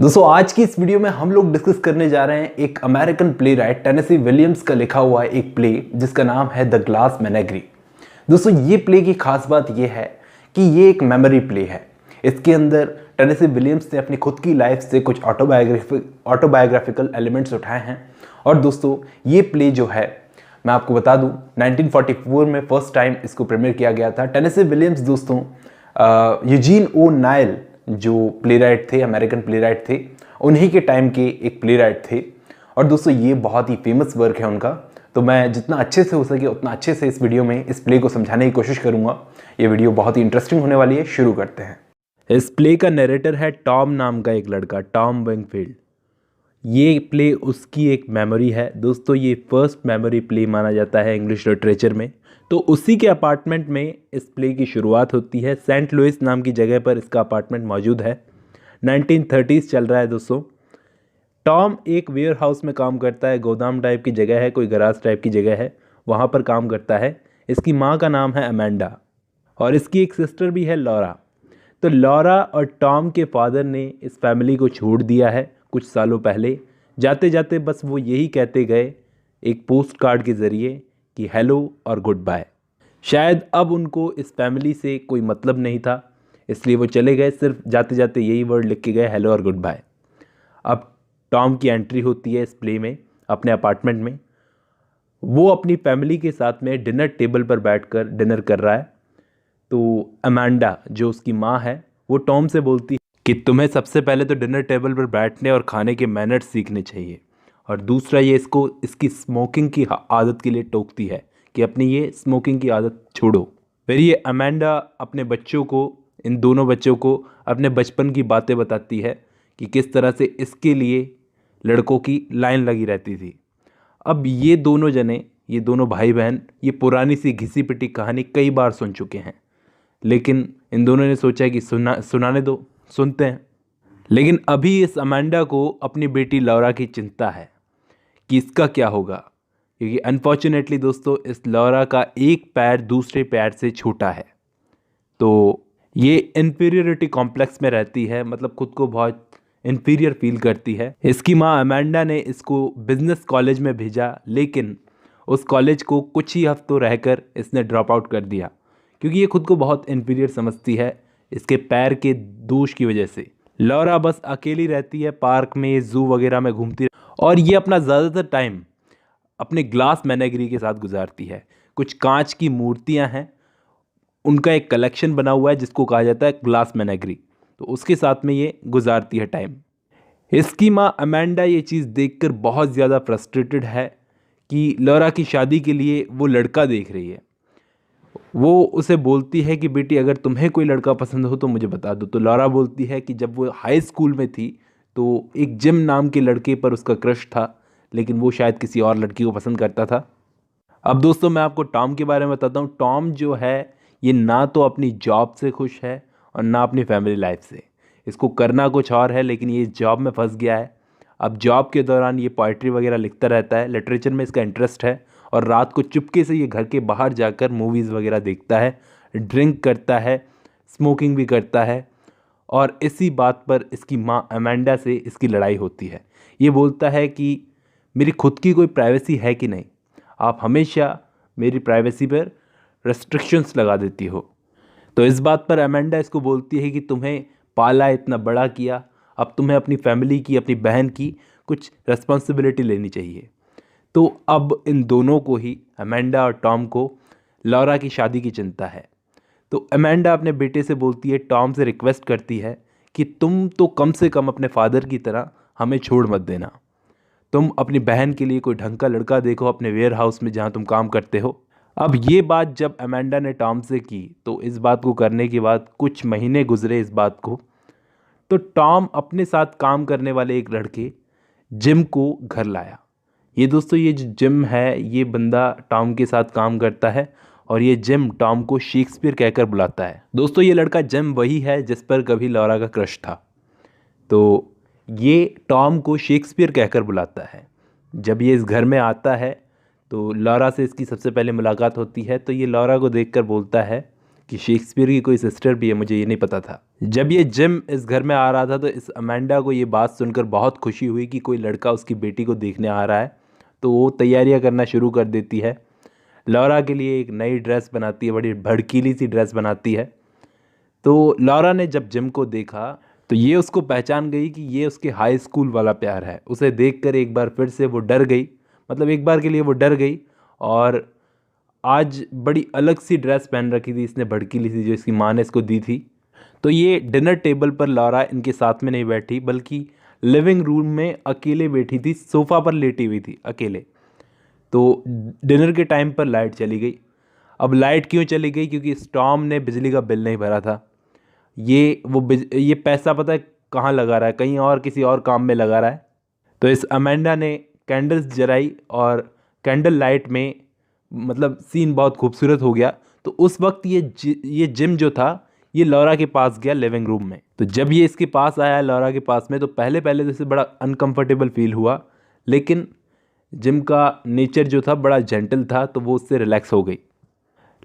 दोस्तों आज की इस वीडियो में हम लोग डिस्कस करने जा रहे हैं एक American play right Tennessee Williams का लिखा हुआ एक प्ले जिसका नाम है द ग्लास मेनेगरी। दोस्तों ये प्ले की खास बात ये है कि ये एक मेमोरी प्ले है। इसके अंदर टेनेसी विलियम्स ने अपनी खुद की लाइफ से कुछ ऑटोबायोग्राफिकल एलिमेंट्स उठाए हैं। और दोस्तों ये प्ले जो है मैं आपको बता दूं 1944 में फर्स्ट टाइम इसको प्रीमियर किया गया था। टेनेसी विलियम्स दोस्तों यूजीन ओ नाइल जो प्लेराइट थे, अमेरिकन प्लेराइट थे, उन्हीं के टाइम के एक प्लेराइट थे। और दोस्तों ये बहुत ही फेमस वर्क है उनका। तो मैं जितना अच्छे से हो सके उतना अच्छे से इस वीडियो में इस प्ले को समझाने की कोशिश करूंगा। ये वीडियो बहुत ही इंटरेस्टिंग होने वाली है। शुरू करते हैं। इस प्ले का नरेटर है टॉम नाम का एक लड़का, टॉम विंगफील्ड। ये प्ले उसकी एक मेमोरी है दोस्तों। ये फर्स्ट मेमोरी प्ले माना जाता है इंग्लिश लिटरेचर में। तो उसी के अपार्टमेंट में इस प्ले की शुरुआत होती है। सेंट लुइस नाम की जगह पर इसका अपार्टमेंट मौजूद है। 1930s चल रहा है दोस्तों। टॉम एक वेयर हाउस में काम करता है, गोदाम टाइप की जगह है, कोई गराज टाइप की जगह है, वहाँ पर काम करता है। इसकी माँ का नाम है अमेंडा और इसकी एक सिस्टर भी है लॉरा। तो लॉरा और टॉम के फादर ने इस फैमिली को छोड़ दिया है कुछ सालों पहले। जाते जाते बस वो यही कहते गए एक पोस्ट कार्ड के ज़रिए कि हेलो और गुड बाय। शायद अब उनको इस फैमिली से कोई मतलब नहीं था, इसलिए वो चले गए। सिर्फ जाते जाते यही वर्ड लिख के गए, हेलो और गुड बाय। अब टॉम की एंट्री होती है इस प्ले में अपने अपार्टमेंट में। वो अपनी फैमिली के साथ में डिनर टेबल पर बैठकर डिनर कर रहा है। तो अमेंडा जो उसकी माँ है वो टॉम से बोलती है कि तुम्हें सबसे पहले तो डिनर टेबल पर बैठने और खाने के मैनर्स सीखने चाहिए। और दूसरा ये इसको इसकी स्मोकिंग की आदत के लिए टोकती है कि अपनी ये स्मोकिंग की आदत छोड़ो। फिर ये अमेंडा अपने बच्चों को, इन दोनों बच्चों को अपने बचपन की बातें बताती है कि किस तरह से इसके लिए लड़कों की लाइन लगी रहती थी। अब ये दोनों जने, ये दोनों भाई बहन, ये पुरानी सी घिसी पिटी कहानी कई बार सुन चुके हैं, लेकिन इन दोनों ने सोचा कि सुनाने दो, सुनते हैं। लेकिन अभी इस अमेंडा को अपनी बेटी लॉरा की चिंता है कि इसका क्या होगा, क्योंकि अनफॉर्चुनेटली दोस्तों इस लॉरा का एक पैर दूसरे पैर से छोटा है। तो ये इन्फीरियरिटी कॉम्प्लेक्स में रहती है, मतलब खुद को बहुत इन्फीरियर फील करती है। इसकी माँ अमेंडा ने इसको बिजनेस कॉलेज में भेजा, लेकिन उस कॉलेज को कुछ ही हफ्तों रहकर इसने ड्रॉप आउट कर दिया, क्योंकि ये खुद को बहुत इन्फीरियर समझती है इसके पैर के दोष की वजह से। लॉरा बस अकेली रहती है, पार्क में, जू वगैरह में घूमती और ये अपना ज़्यादातर टाइम अपने ग्लास मेनेगरी के साथ गुजारती है। कुछ कांच की मूर्तियां हैं, उनका एक कलेक्शन बना हुआ है जिसको कहा जाता है ग्लास मेनेगरी। तो उसके साथ में ये गुजारती है टाइम। इसकी माँ अमेंडा ये चीज़ देखकर बहुत ज़्यादा फ्रस्ट्रेटेड है कि लॉरा की शादी के लिए वो लड़का देख रही है। वो उसे बोलती है कि बेटी अगर तुम्हें कोई लड़का पसंद हो तो मुझे बता दो। तो लॉरा बोलती है कि जब वो हाई स्कूल में थी तो एक जिम नाम के लड़के पर उसका क्रश था, लेकिन वो शायद किसी और लड़की को पसंद करता था। अब दोस्तों मैं आपको टॉम के बारे में बताता हूँ। टॉम जो है ये ना तो अपनी जॉब से खुश है और ना अपनी फैमिली लाइफ से। इसको करना कुछ और है, लेकिन ये जॉब में फंस गया है। अब जॉब के दौरान ये पोइट्री वगैरह लिखता रहता है, लिटरेचर में इसका इंटरेस्ट है, और रात को चुपके से ये घर के बाहर जाकर मूवीज़ वगैरह देखता है, ड्रिंक करता है, स्मोकिंग भी करता है। और इसी बात पर इसकी माँ अमेंडा से इसकी लड़ाई होती है। ये बोलता है कि मेरी खुद की कोई प्राइवेसी है कि नहीं, आप हमेशा मेरी प्राइवेसी पर रेस्ट्रिक्शंस लगा देती हो। तो इस बात पर अमेंडा इसको बोलती है कि तुम्हें पाला, इतना बड़ा किया, अब तुम्हें अपनी फैमिली की, अपनी बहन की कुछ रिस्पॉन्सिबिलिटी लेनी चाहिए। तो अब इन दोनों को ही, अमेंडा और टॉम को, लॉरा की शादी की चिंता है। तो अमेंडा अपने बेटे से बोलती है, टॉम से रिक्वेस्ट करती है कि तुम तो कम से कम अपने फादर की तरह हमें छोड़ मत देना। तुम अपनी बहन के लिए कोई ढंग का लड़का देखो अपने वेयर हाउस में जहाँ तुम काम करते हो। अब ये बात जब अमेंडा ने टॉम से की तो इस बात को करने के बाद कुछ महीने गुजरे इस बात को, तो टॉम अपने साथ काम करने वाले एक लड़के जिम को घर लाया। ये दोस्तों ये जो जिम है, ये बंदा टॉम के साथ काम करता है और ये जिम टॉम को शेक्सपियर कहकर बुलाता है। दोस्तों ये लड़का जिम वही है जिस पर कभी लॉरा का क्रश था। तो ये टॉम को शेक्सपियर कहकर बुलाता है। जब ये इस घर में आता है तो लॉरा से इसकी सबसे पहले मुलाकात होती है। तो ये लॉरा को देखकर बोलता है कि शेक्सपियर की कोई सिस्टर भी है, मुझे ये नहीं पता था। जब ये जिम इस घर में आ रहा था तो इस अमेंडा को ये बात सुनकर बहुत खुशी हुई कि कोई लड़का उसकी बेटी को देखने आ रहा है। तो वो तैयारियां करना शुरू कर देती है। लॉरा के लिए एक नई ड्रेस बनाती है, बड़ी भड़कीली सी ड्रेस बनाती है। तो लॉरा ने जब जिम को देखा तो ये उसको पहचान गई कि ये उसके हाई स्कूल वाला प्यार है। उसे देखकर एक बार फिर से वो डर गई, मतलब एक बार के लिए वो डर गई। और आज बड़ी अलग सी ड्रेस पहन रखी थी इसने, भड़कीली सी, जो इसकी माँ ने इसको दी थी। तो ये डिनर टेबल पर लॉरा इनके साथ में नहीं बैठी, बल्कि लिविंग रूम में अकेले बैठी थी, सोफ़ा पर लेटी हुई थी अकेले। तो डिनर के टाइम पर लाइट चली गई। अब लाइट क्यों चली गई? क्योंकि स्टॉर्म ने बिजली का बिल नहीं भरा था। ये पैसा पता है कहाँ लगा रहा है? कहीं और किसी और काम में लगा रहा है। तो इस अमेंडा ने कैंडल्स जलाई और कैंडल लाइट में मतलब सीन बहुत खूबसूरत हो गया। तो उस वक्त ये जिम जो था ये लॉरा के पास गया लिविंग रूम में। तो जब ये इसके पास आया लॉरा के पास में, तो पहले तो इसे बड़ा अनकंफर्टेबल फील हुआ, लेकिन जिम का नेचर जो था बड़ा जेंटल था, तो वो उससे रिलैक्स हो गई।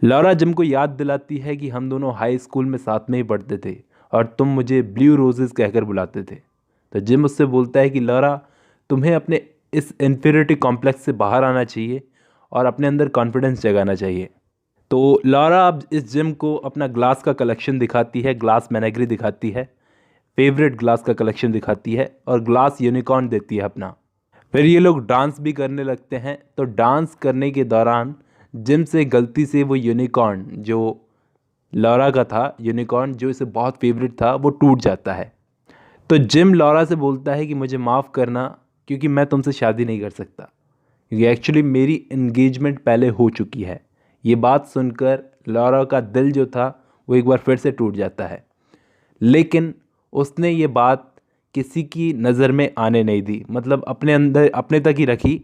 लॉरा जिम को याद दिलाती है कि हम दोनों हाई स्कूल में साथ में ही पढ़ते थे और तुम मुझे ब्लू रोजेस कहकर बुलाते थे। तो जिम उससे बोलता है कि लॉरा, तुम्हें अपने इस इन्फीरियरिटी कॉम्प्लेक्स से बाहर आना चाहिए और अपने अंदर कॉन्फिडेंस जगाना चाहिए। तो लॉरा अब इस जिम को अपना ग्लास का कलेक्शन दिखाती है, ग्लास मैनेगरी दिखाती है, फेवरेट ग्लास का कलेक्शन दिखाती है और ग्लास यूनिकॉर्न देती है अपना। फिर ये लोग डांस भी करने लगते हैं। तो डांस करने के दौरान जिम से गलती से वो यूनिकॉर्न जो लॉरा का था, यूनिकॉर्न जो इसे बहुत फेवरेट था, वो टूट जाता है। तो जिम लॉरा से बोलता है कि मुझे माफ़ करना, क्योंकि मैं तुमसे शादी नहीं कर सकता, क्योंकि एक्चुअली मेरी इंगेजमेंट पहले हो चुकी है। ये बात सुनकर लॉरा का दिल जो था वो एक बार फिर से टूट जाता है, लेकिन उसने ये बात किसी की नज़र में आने नहीं दी, मतलब अपने अंदर अपने तक ही रखी।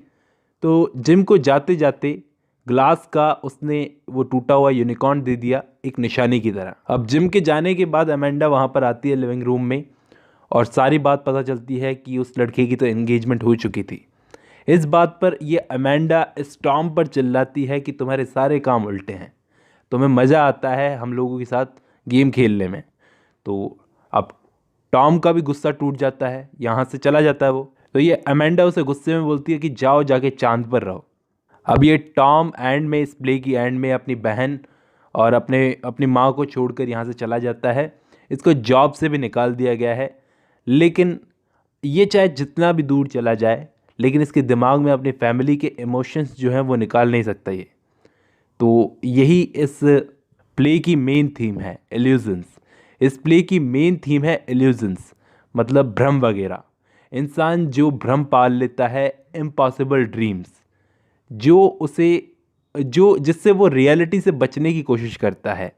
तो जिम को जाते जाते ग्लास का उसने वो टूटा हुआ यूनिकॉर्न दे दिया एक निशानी की तरह। अब जिम के जाने के बाद अमेंडा वहाँ पर आती है लिविंग रूम में और सारी बात पता चलती है कि उस लड़के की तो एंगेजमेंट हो चुकी थी। इस बात पर ये अमेंडा स्टॉर्म पर चिल्लाती है कि तुम्हारे सारे काम उल्टे हैं, तुम्हें मज़ा आता है हम लोगों के साथ गेम खेलने में। तो अब टॉम का भी गुस्सा टूट जाता है, यहाँ से चला जाता है वो। तो ये अमेंडा उसे गुस्से में बोलती है कि जाओ जाके चांद पर रहो। अब ये टॉम एंड में, इस प्ले की एंड में, अपनी बहन और अपनी माँ को छोड़कर यहाँ से चला जाता है। इसको जॉब से भी निकाल दिया गया है, लेकिन ये चाहे जितना भी दूर चला जाए, लेकिन इसके दिमाग में अपनी फैमिली के इमोशंस जो हैं वो निकाल नहीं सकता ये। तो यही इस प्ले की मेन थीम है, इल्यूजन्स। इस प्ले की मेन थीम है इल्यूजन्स, मतलब भ्रम वगैरह। इंसान जो भ्रम पाल लेता है, इम्पॉसिबल ड्रीम्स, जो जिससे वो रियलिटी से बचने की कोशिश करता है।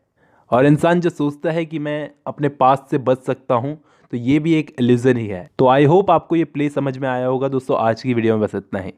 और इंसान जो सोचता है कि मैं अपने पास्ट से बच सकता हूँ, तो ये भी एक इल्यूजन ही है। तो आई होप आपको ये प्ले समझ में आया होगा दोस्तों। आज की वीडियो में बस इतना ही।